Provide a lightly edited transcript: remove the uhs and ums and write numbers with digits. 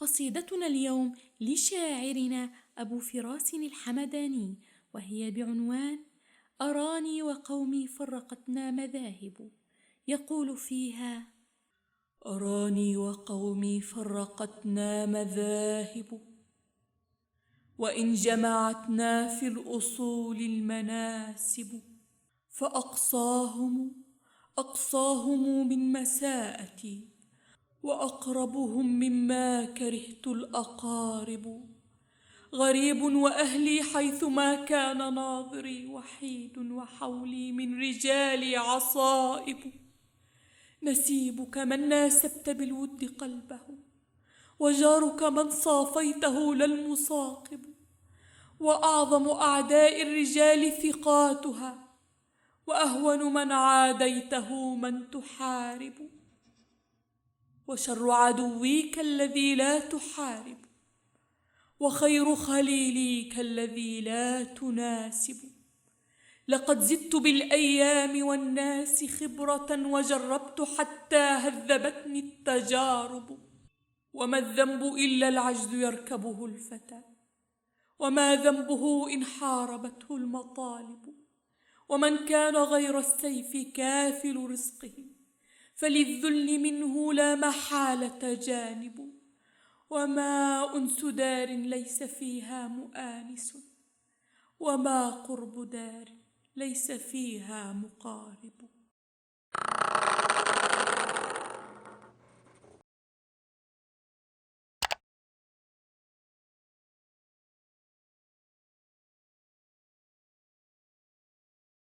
قصيدتنا اليوم لشاعرنا أبو فراس الحمداني، وهي بعنوان أراني وقومي فرقتنا مذاهب. يقول فيها: أراني وقومي فرقتنا مذاهب، وإن جمعتنا في الأصول المناسب، فأقصاهم من مساءتي، وأقربهم مما كرهت الأقارب. غريب وأهلي حيثما كان ناظري، وحيد وحولي من رجالي عصائب. نسيبك من ناسبت بالود قلبه، وجارك من صافيته للمصاقب. وأعظم أعداء الرجال ثقاتها، وأهون من عاديته من تحارب. وشر عدويك الذي لا تحارب، وخير خليليك الذي لا تناسب. لقد زدت بالأيام والناس خبرة، وجربت حتى هذبتني التجارب. وما الذنب إلا العجز يركبه الفتى، وما ذنبه إن حاربته المطالب. ومن كان غير السيف كافل رزقه، فللذل منه لا محالة جانب. وما أنس دار ليس فيها مؤانس، وما قرب دار ليس فيها مقارب.